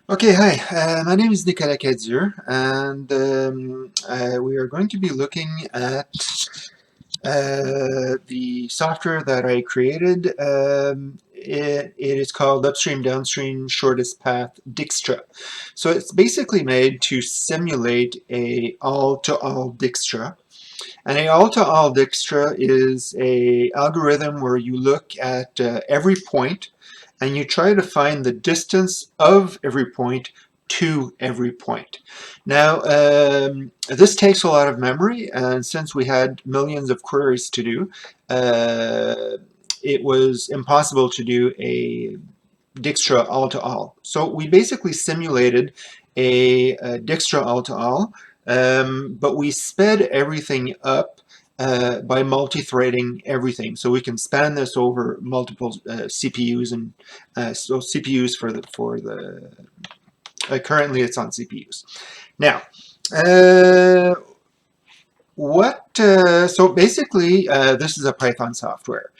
Okay, hi. My name is Nicolas Kadzur, and we are going to be looking at the software that I created. It is called Upstream, Downstream, Shortest Path Dijkstra. So it's basically made to simulate a all-to-all Dijkstra. And a all-to-all Dijkstra is a algorithm where you look at every point and you try to find the distance of every point to every point. Now, this takes a lot of memory, and since we had millions of queries to do, it was impossible to do a Dijkstra all-to-all. So we basically simulated a Dijkstra all-to-all, but we sped everything up by multi-threading everything. So we can span this over multiple CPUs, and so CPUs for the currently it's on CPUs. Now, uh, so basically, this is a Python software.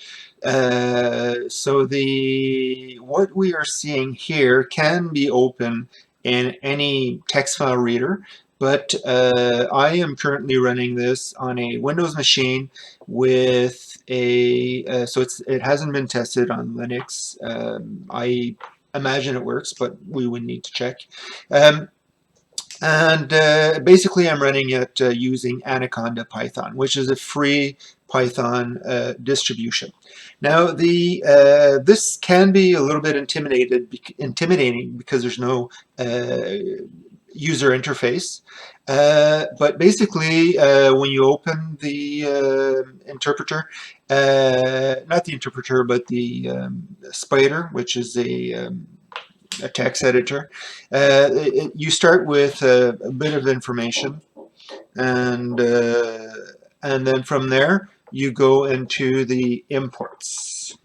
So what we are seeing here can be open in any text file reader, but I am currently running this on a Windows machine with so it hasn't been tested on Linux. I imagine it works, but we would need to check. Um, and basically, I'm running it using Anaconda Python, which is a free Python distribution. Now, this can be a little bit intimidating because there's no user interface. But basically, when you open the interpreter, not the interpreter, but the Spider, which is a text editor. You start with a bit of information, and and then from there you go into the imports.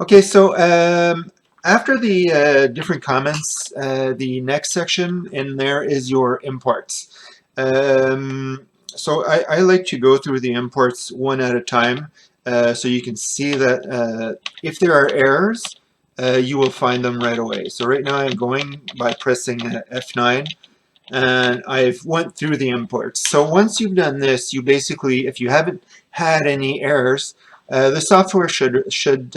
Okay, so after the different comments, the next section in there is your imports. So I like to go through the imports one at a time, so you can see that if there are errors, you will find them right away. So right now I'm going by pressing F9, and I've went through the imports. So once you've done this, you basically, if you haven't had any errors, the software should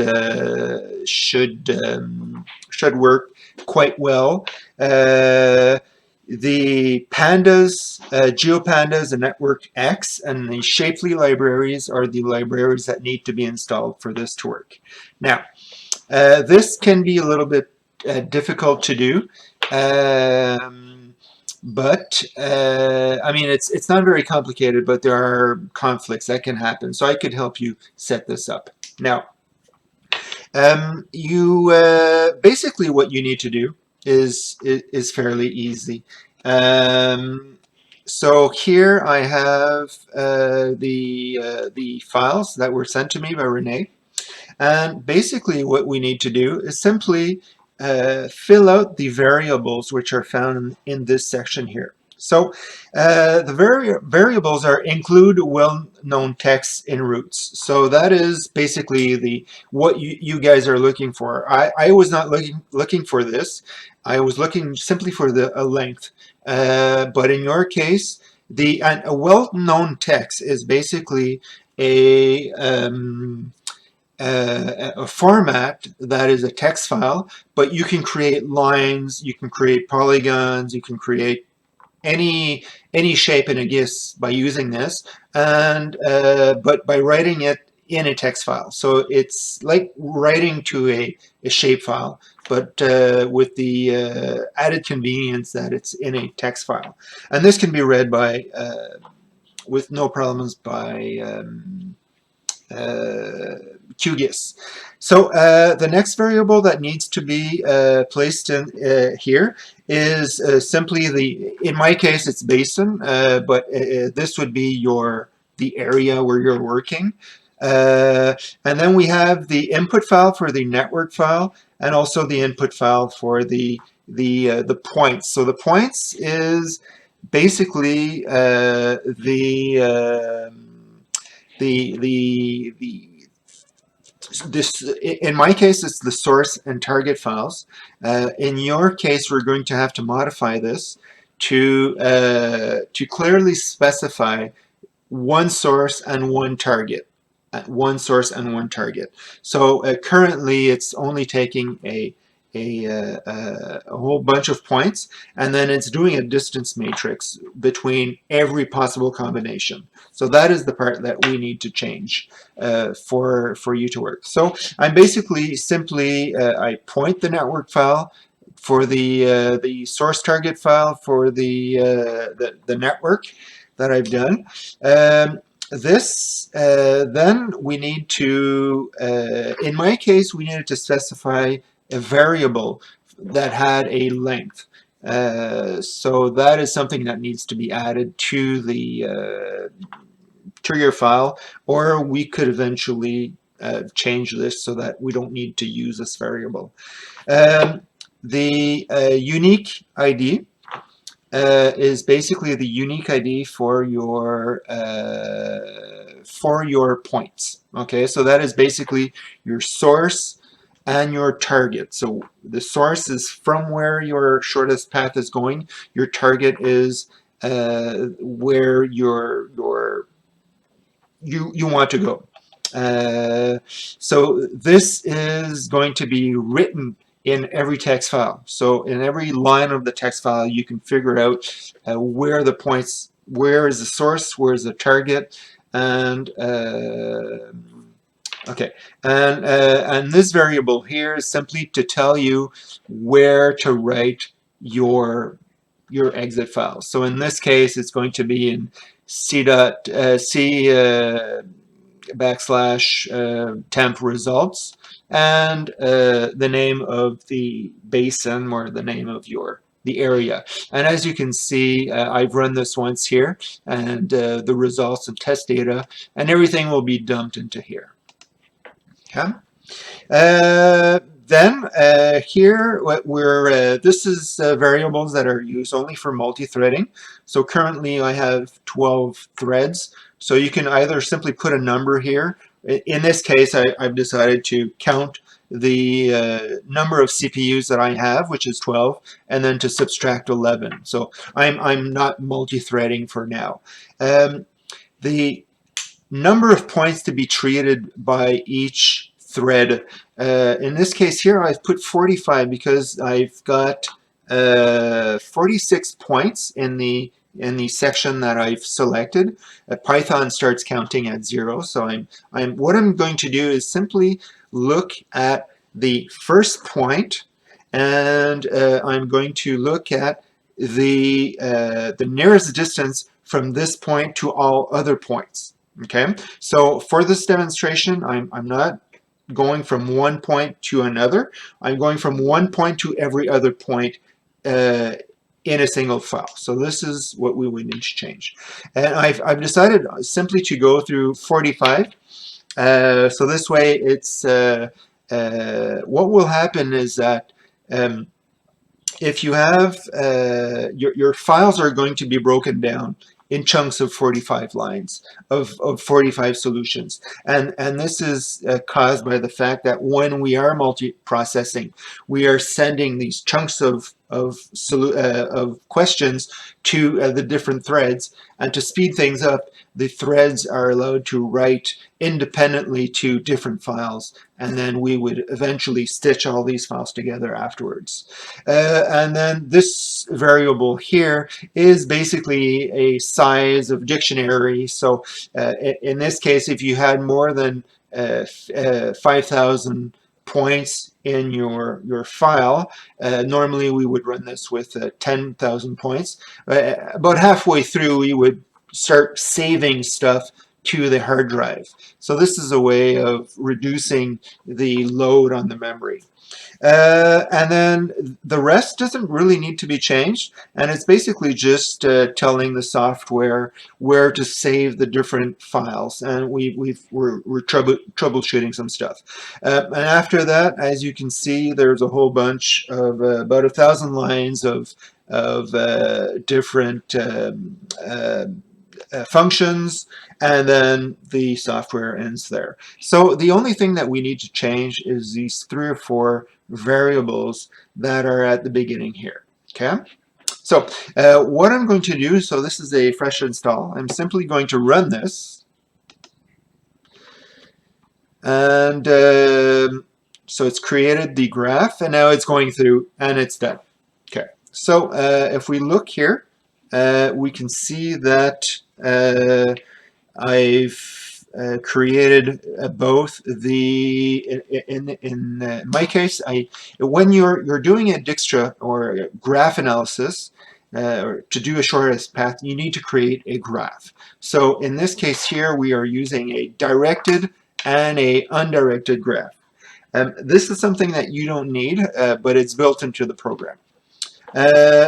work quite well. The pandas, GeoPandas, and Network X, and the Shapely libraries are the libraries that need to be installed for this to work. Now, this can be a little bit difficult to do. But I mean, it's not very complicated, but there are conflicts that can happen. So I could help you set this up. Now, you basically what you need to do is fairly easy. So here I have the files that were sent to me by Renee. And basically what we need to do is simply fill out the variables which are found in this section here. So the variables are include well-known text in roots. So that is basically what you guys are looking for. I was not looking for this. I was looking simply for the length. But in your case, a well-known text is basically a a format that is a text file, but you can create lines, you can create polygons, you can create any shape in a GIS by using this, and but by writing it in a text file. So it's like writing to a shape file, but with the added convenience that it's in a text file. And this can be read by with no problems by QGIS. So the next variable that needs to be placed in here is simply in my case, it's basin, but this would be the area where you're working. And then we have the input file for the network file, and also the input file for the points. So the points is basically the this, in my case, it's the source and target files. In your case, we're going to have to modify this to clearly specify one source and one target. One source and one target. So currently, it's only taking a whole bunch of points, and then it's doing a distance matrix between every possible combination. So that is the part that we need to change for you to work. So I'm basically simply I point the network file for the source target file for the network that I've done. This then we need to, in my case, we needed to specify a variable that had a length. So that is something that needs to be added to to your file, or we could eventually change this so that we don't need to use this variable. The unique ID is basically the unique ID for your points. Okay, so that is basically your source and your target. So the source is from where your shortest path is going. Your target is where you want to go. So this is going to be written in every text file. So in every line of the text file, you can figure out where the points, where is the source, where is the target, and okay, and this variable here is simply to tell you where to write your exit file. So in this case, it's going to be in c / temp results, and the name of the basin or the name of the area. And as you can see, I've run this once here, and the results and test data and everything will be dumped into here. Okay. Then here this is variables that are used only for multi-threading. So currently I have 12 threads. So you can either simply put a number here. In this case, I've decided to count the number of CPUs that I have, which is 12, and then to subtract 11. So I'm not multi-threading for now. The number of points to be treated by each thread. In this case here, I've put 45 because I've got 46 points in the section that I've selected. Python starts counting at 0. So what I'm going to do is simply look at the first point, and I'm going to look at the nearest distance from this point to all other points. Okay, so for this demonstration, I'm not going from one point to another. I'm going from one point to every other point in a single file. So this is what we would need to change. And I've decided simply to go through 45. So this way, it's what will happen is that if you have your files are going to be broken down in chunks of 45 lines of 45 solutions, and this is caused by the fact that when we are multi-processing, we are sending these chunks of questions to the different threads, and to speed things up, the threads are allowed to write independently to different files, and then we would eventually stitch all these files together afterwards. And then this variable here is basically a size of dictionary. So in this case, if you had more than 5,000 points in your file, normally we would run this with 10,000 points. About halfway through, we would start saving stuff to the hard drive. So this is a way of reducing the load on the memory. And then the rest doesn't really need to be changed, and it's basically just telling the software where to save the different files, and we're troubleshooting some stuff. And after that, as you can see, there's a whole bunch of about 1,000 lines of different functions, and then the software ends there. So the only thing that we need to change is these 3 or 4 variables that are at the beginning here. Okay. So what I'm going to do, so this is a fresh install. I'm simply going to run this, and so it's created the graph, and now it's going through, and it's done. Okay. So if we look here, we can see that I've created both the in my case, when you're doing a Dijkstra or a graph analysis, or to do a shortest path, you need to create a graph. So in this case here, we are using a directed and a undirected graph. This is something that you don't need, but it's built into the program.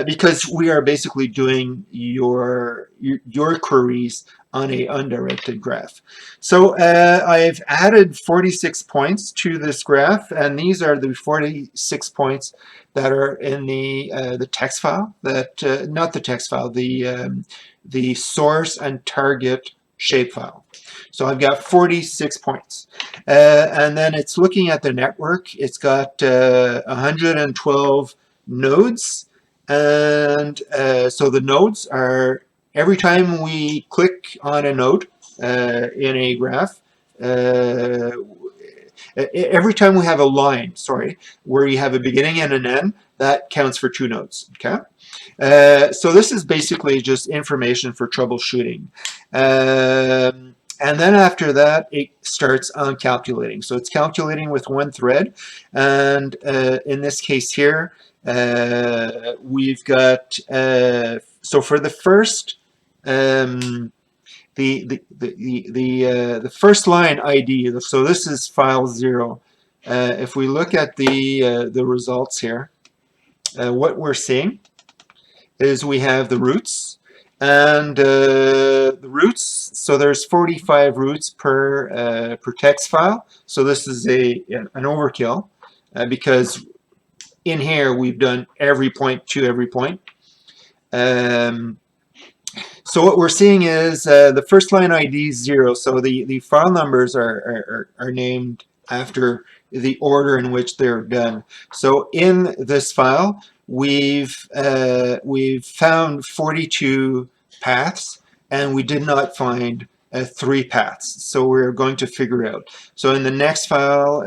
Because we are basically doing your queries on a undirected graph. So I've added 46 points to this graph, and these are the 46 points that are in the text file. That not the text file, the source and target shapefile. So I've got 46 points. And then it's looking at the network. It's got 112 nodes. And so the nodes are, every time we click on a node in a graph, every time we have a line, sorry, where you have a beginning and an end, that counts for 2 nodes, okay? So this is basically just information for troubleshooting. And then after that, it starts on calculating. So it's calculating with one thread. And in this case here, we've got, so for the first, the first line ID, so this is file 0. If we look at the results here, what we're seeing is we have the roots, and the roots, so there's 45 roots per text file. So this is an overkill because in here we've done every point to every point. So what we're seeing is the first line ID is 0. So the file numbers are named after the order in which they're done. So in this file, we've found 42 paths, and we did not find 3 paths. So we're going to figure out. So in the next file,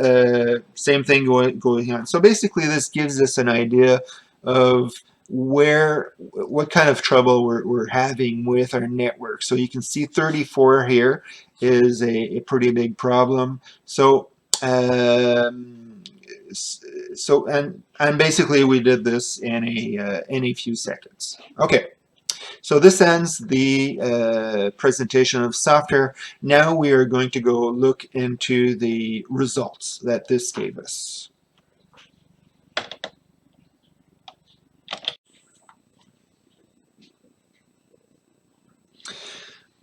same thing going on. So basically, this gives us an idea of what kind of trouble we're having with our network. So you can see 34 here is a pretty big problem. So and basically we did this in a few seconds. Okay. So this ends the presentation of software. Now we are going to go look into the results that this gave us.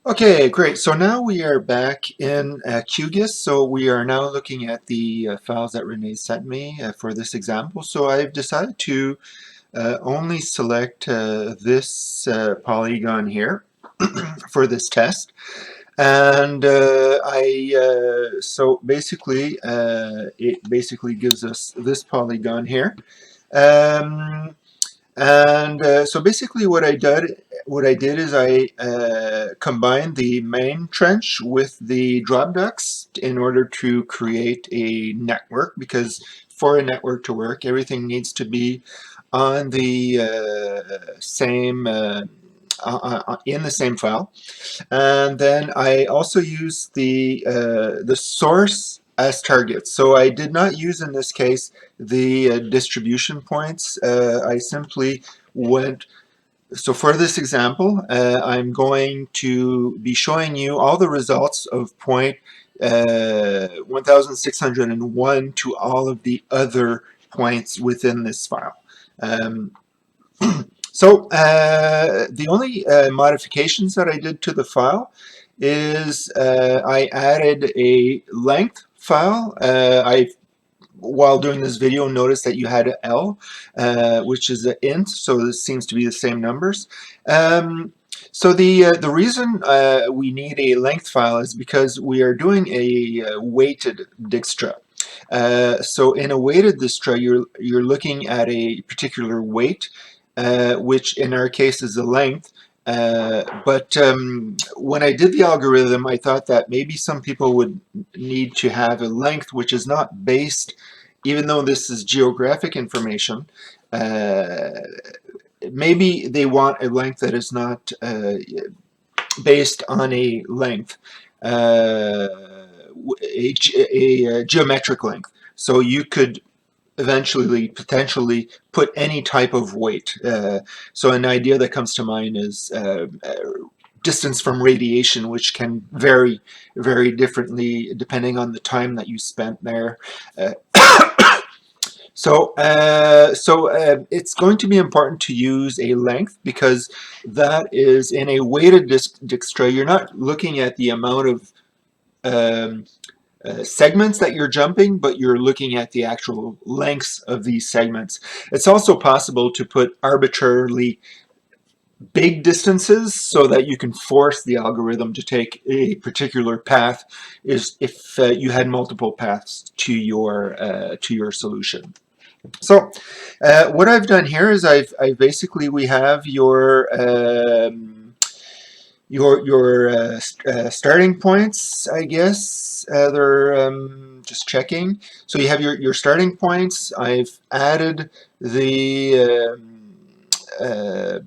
Okay, great. So now we are back in QGIS. So we are now looking at the files that Renee sent me for this example. So I've decided to only select this polygon here for this test. And so basically, it basically gives us this polygon here. So basically what I did is I combined the main trench with the drop ducts in order to create a network, because for a network to work, everything needs to be on the same in the same file. And then I also use the source as targets. So I did not use in this case the distribution points. I simply went, so for this example, I'm going to be showing you all the results of point 1601 to all of the other points within this file. So the only modifications that I did to the file is I added a length file. While doing this video, noticed that you had an L, which is an int, so this seems to be the same numbers. So the reason we need a length file is because we are doing a weighted Dijkstra. So in a weighted Dijkstra, you're looking at a particular weight, which in our case is the length. But when I did the algorithm, I thought that maybe some people would need to have a length which is not based, even though this is geographic information. Maybe they want a length that is not based on a length, a geometric length. So you could eventually, potentially put any type of weight. So an idea that comes to mind is distance from radiation, which can vary very differently depending on the time that you spent there. Uh, it's going to be important to use a length because that is in a weighted Dijkstra. You're not looking at the amount of um, segments that you're jumping, but you're looking at the actual lengths of these segments. It's also possible to put arbitrarily big distances so that you can force the algorithm to take a particular path is if you had multiple paths to your solution. So what I've done here is I've basically, we have your starting points, I guess. They're just checking. So you have your starting points. I've added the uh,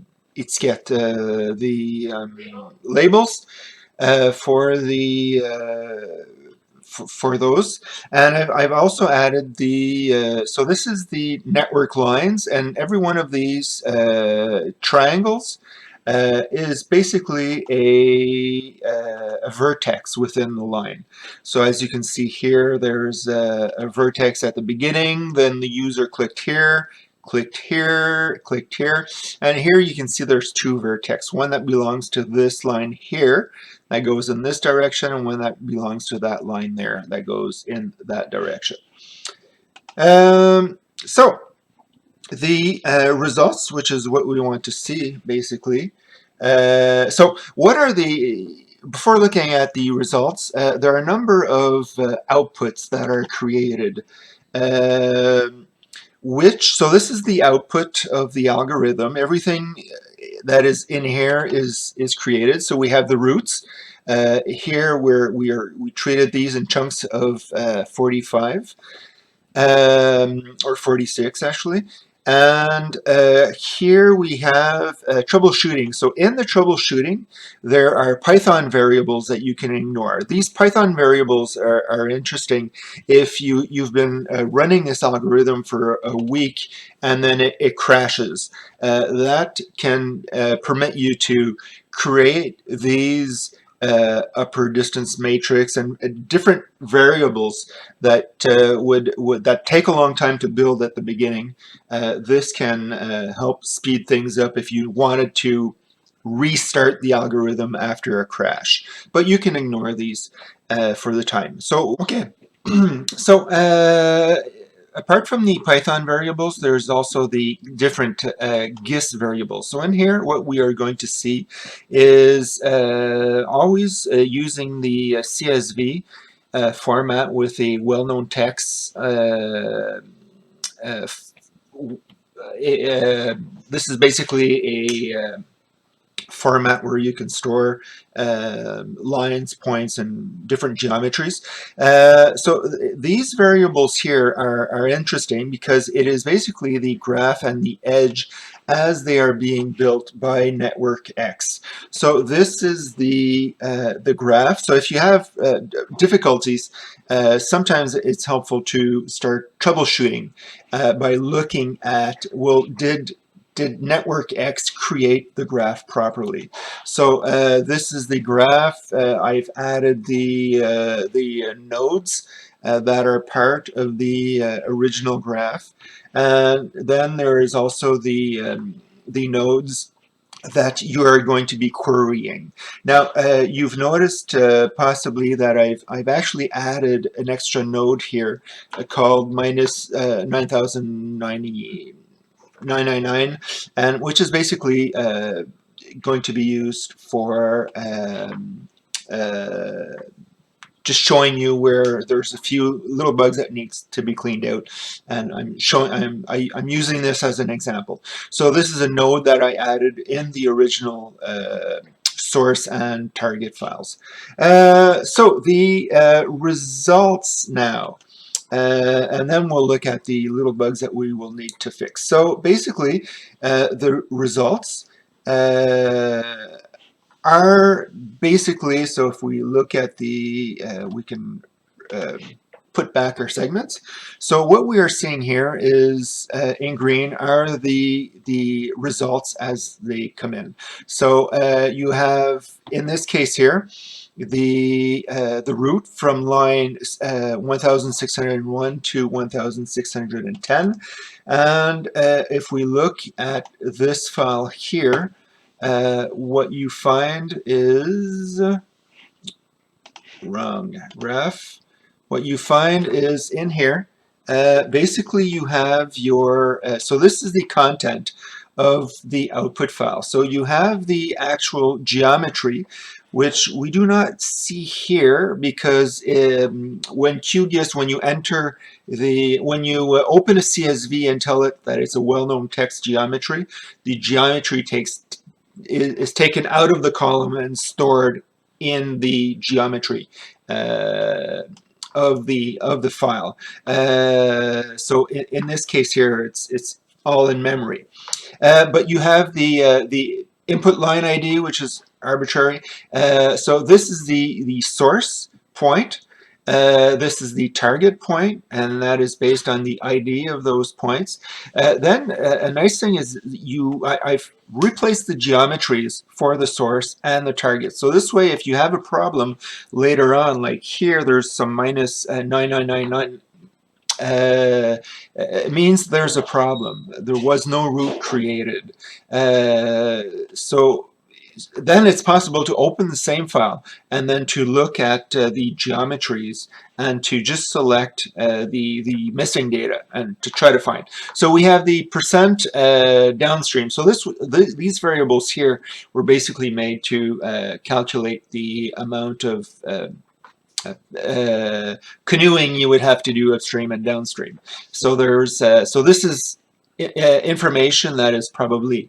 labels for the for those, and I've also added the so this is the network lines, and every one of these triangles is basically a vertex within the line. So as you can see here, there's a vertex at the beginning, then the user clicked here, clicked here, clicked here, and here you can see there's two vertex, one that belongs to this line here that goes in this direction, and one that belongs to that line there that goes in that direction. So the results, which is what we want to see basically. So what are before looking at the results, there are a number of outputs that are created. So this is the output of the algorithm. Everything that is in here is created. So we have the roots. Here we treated these in chunks of 45 or 46 actually. And here we have troubleshooting. So in the troubleshooting, there are Python variables that you can ignore. These Python variables are interesting if you've been running this algorithm for a week and then it crashes. That can permit you to create these upper distance matrix and different variables that that take a long time to build at the beginning. This can help speed things up if you wanted to restart the algorithm after a crash, but you can ignore these for the time. So okay, so apart from the Python variables, there's also the different GIS variables. So in here, what we are going to see is always using the CSV format with a well-known text. This is basically a format where you can store lines, points, and different geometries. So these variables here are interesting because it is basically the graph and the edge as they are being built by network X. So this is the graph. So if you have difficulties, sometimes it's helpful to start troubleshooting by looking at, well, did network X create the graph properly? So this is the graph. I've added the nodes that are part of the original graph, and then there is also the nodes that you are going to be querying. Now, you've noticed possibly that I've actually added an extra node here called minus 9090. 999, and which is basically going to be used for just showing you where there's a few little bugs that needs to be cleaned out, and I'm using this as an example. So this is a node that I added in the original source and target files. So the results now. And then we'll look at the little bugs that we will need to fix. So basically, the results are basically, so if we look at the, we can uh, put back our segments. So what we are seeing here is in green are the results as they come in. So you have, in this case here, the route from line 1601 to 1610. And if we look at this file here, what you find is wrong ref. What you find is in here, basically you have your, so this is the content of the output file. So you have the actual geometry, which we do not see here because when QGIS, when you enter when you open a CSV and tell it that it's a well-known text geometry, the geometry is taken out of the column and stored in the geometry of the file. So in this case here, it's all in memory. But you have the input line ID, which is arbitrary. So this is the source point. This is the target point, and that is based on the ID of those points. Then a nice thing is I've replaced the geometries for the source and the target. So this way, if you have a problem later on, like here, there's some minus 9999. It means there's a problem. There was no route created. So then it's possible to open the same file and then to look at the geometries and to just select the missing data and to try to find. So we have the percent downstream. So these variables here were basically made to calculate the amount of canoeing you would have to do upstream and downstream. So there's so this is information that is probably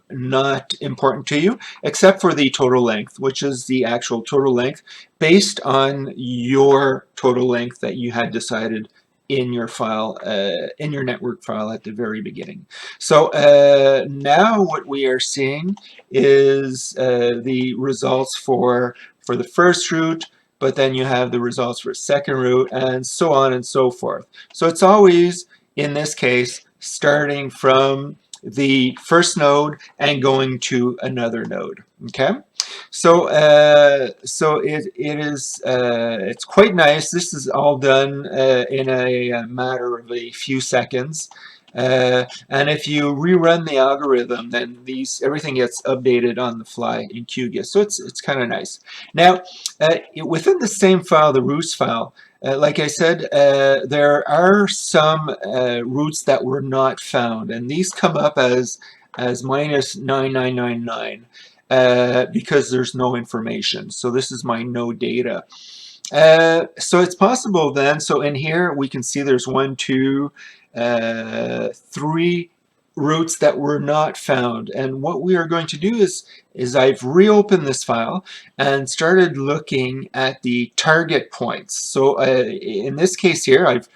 not important to you, except for the total length, which is the actual total length based on your total length that you had decided in your file, in your network file at the very beginning. So now what we are seeing is the results for the first route, but then you have the results for second route, and so on and so forth. So it's always, in this case, starting from the first node and going to another node. Okay, so it's quite nice. This is all done in a matter of a few seconds. And if you rerun the algorithm, then everything gets updated on the fly in QGIS. So it's kind of nice. Now, within the same file, the routes file, like I said, there are some routes that were not found, and these come up as minus 9999 because there's no information. So this is my no data. So it's possible then, so in here we can see there's 1, 2, 3 routes that were not found. And what we are going to do is I've reopened this file and started looking at the target points. So in this case here, I've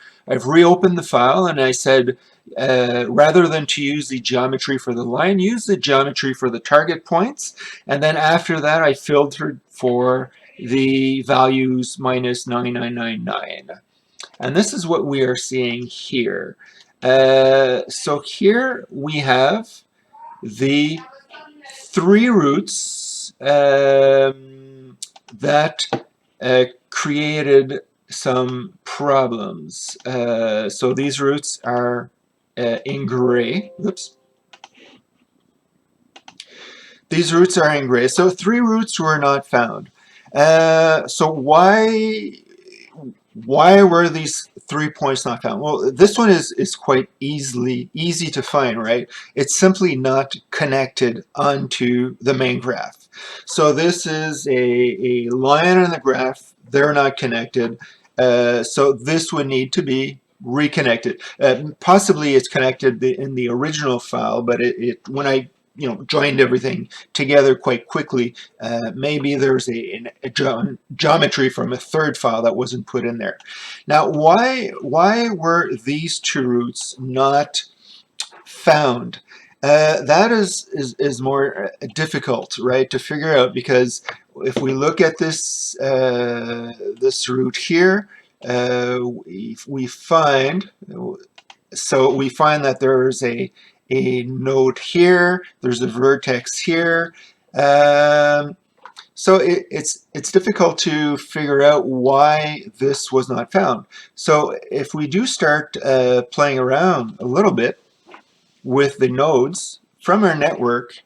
reopened the file and I said, rather than to use the geometry for the line, use the geometry for the target points. And then after that, I filtered for the values minus 9999. And this is what we are seeing here. So here we have the 3 routes that created some problems. So these routes are in gray. Oops. These routes are in gray. So 3 routes were not found. So why Why were these 3 points not found? Well, this one is quite easy to find, right? It's simply not connected onto the main graph. So this is a line on the graph. They're not connected. So this would need to be reconnected. Possibly it's connected in the original file, but when I joined everything together quite quickly, maybe there's a geometry from a third file that wasn't put in there. Now, why were these two roots not found? That is more difficult, right, to figure out, because if we look at this this root here, we find that there's a node here, there's a vertex here. So it's difficult to figure out why this was not found. So if we do start playing around a little bit with the nodes from our network,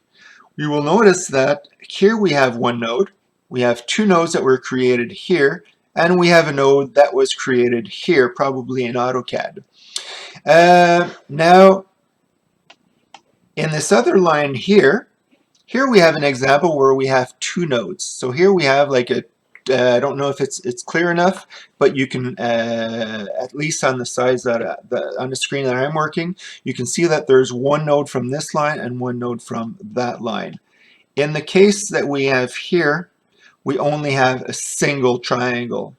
we will notice that here we have one node, we have two nodes that were created here, and we have a node that was created here, probably in AutoCAD. Now, in this other line here we have an example where we have two nodes. So here we have like a, I don't know if it's clear enough, but you can, at least on the size that on the screen that I'm working, you can see that there's one node from this line and one node from that line. In the case that we have here, we only have a single triangle.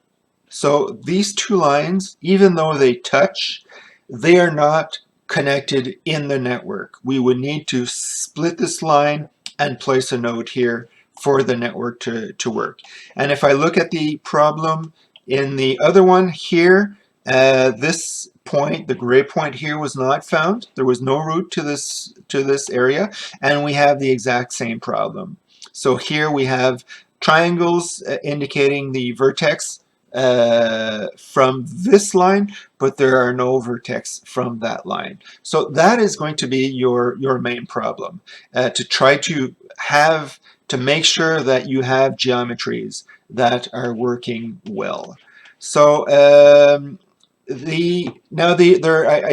So these two lines, even though they touch, they are not connected in the network. We would need to split this line and place a node here for the network to work. And if I look at the problem in the other one here, this point, the gray point here, was not found. There was no route to this area, and we have the exact same problem. So here we have triangles indicating the vertex from this line, but there are no vertex from that line. So that is going to be your main problem, to try to make sure that you have geometries that are working well. So I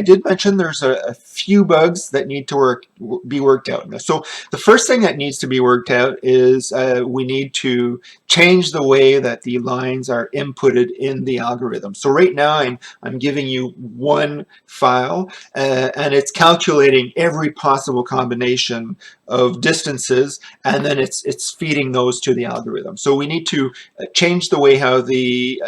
did mention there's a few bugs that need to be worked out. So the first thing that needs to be worked out is we need to change the way that the lines are inputted in the algorithm. So right now I'm giving you one file, and it's calculating every possible combination of distances, and then it's feeding those to the algorithm. So we need to change the way how the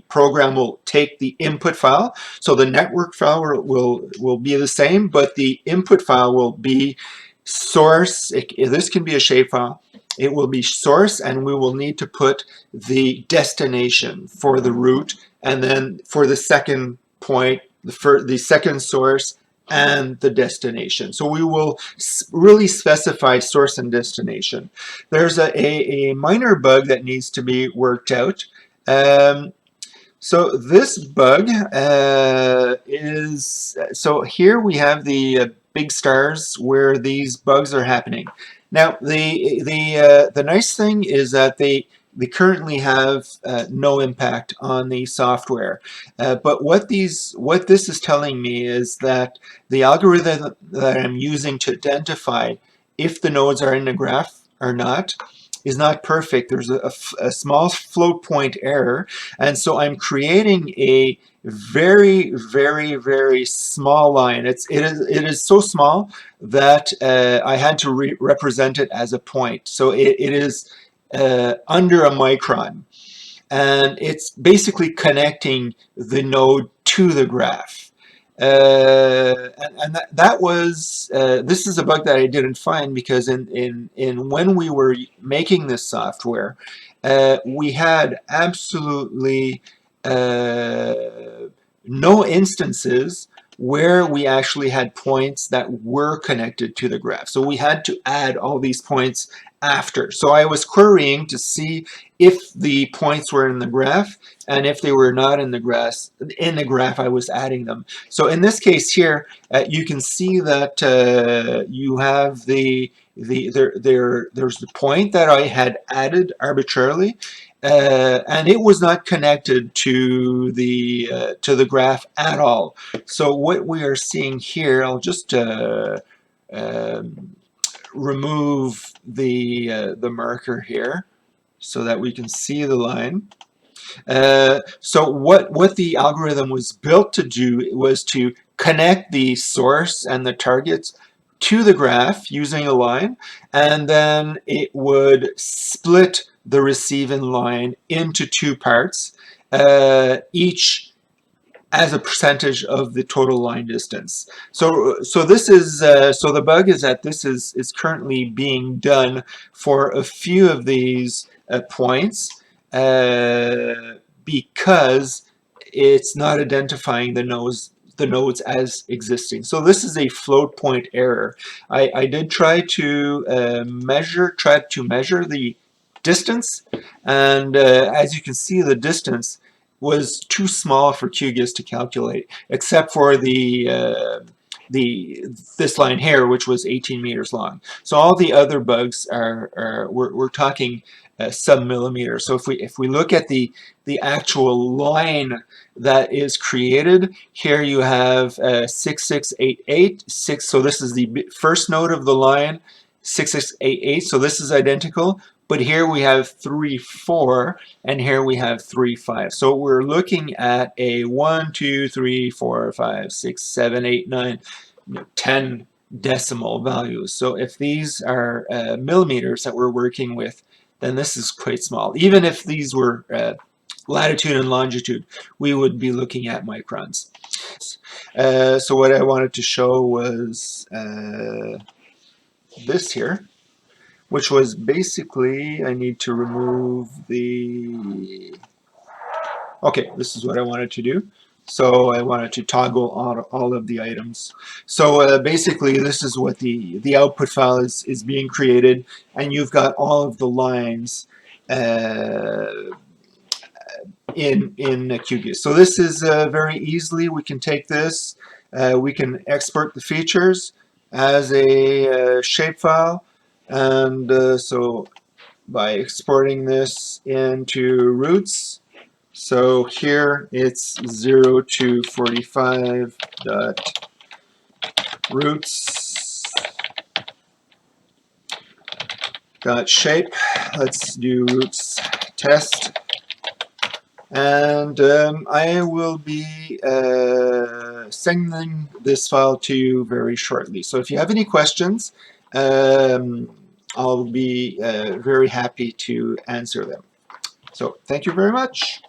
program will take the input file. So the network file will be the same, but the input file will be source. This can be a shapefile. It will be source, and we will need to put the destination for the root, and then for the second point, the second source, and the destination. So we will really specify source and destination. There's a minor bug that needs to be worked out. So this bug so here we have the big stars where these bugs are happening. Now the nice thing is that they currently have no impact on the software. But what this is telling me is that the algorithm that I'm using to identify if the nodes are in the graph or not is not perfect. There's a small float point error, and so I'm creating a very, very, very small line. It is so small that I had to represent it as a point. So it is under a micron, and it's basically connecting the node to the graph. And that was this is a bug that I didn't find, because in when we were making this software, we had absolutely no instances where we actually had points that were connected to the graph. So we had to add all these points after. So I was querying to see if the points were in the graph, and if they were not in the graph, I was adding them. So in this case here, you can see that you have there's the point that I had added arbitrarily, and it was not connected to the graph at all. So what we are seeing here, I'll just remove the marker here so that we can see the line. So what the algorithm was built to do was to connect the source and the targets to the graph using a line, and then it would split the receiving line into two parts, each as a percentage of the total line distance. So this is so the bug is that this is currently being done for a few of these points because it's not identifying the nodes as existing. So this is a float point error. I did try to measure the distance, and as you can see, the distance was too small for QGIS to calculate, except for this line here, which was 18 meters long. So all the other bugs we're talking sub-millimeter. So if we look at the actual line that is created, here you have 6688, so this is the first node of the line, 6688, so this is identical. But here we have 3, 4, and here we have 3, 5. So we're looking at a 1, 2, 3, 4, 5, 6, 7, 8, 9, 10 decimal values. So if these are millimeters that we're working with, then this is quite small. Even if these were latitude and longitude, we would be looking at microns. So what I wanted to show was this here, which was basically, I need to remove the, okay, this is what I wanted to do. So I wanted to toggle all of the items. So basically this is what the output file is being created, and you've got all of the lines in QGIS. So this is very easily, we can take this, we can export the features as a shapefile, and so by exporting this into roots, so here it's 0 to 45 dot roots dot shape. Let's do roots test, and I will be sending this file to you very shortly. So if you have any questions, I'll be very happy to answer them. So thank you very much.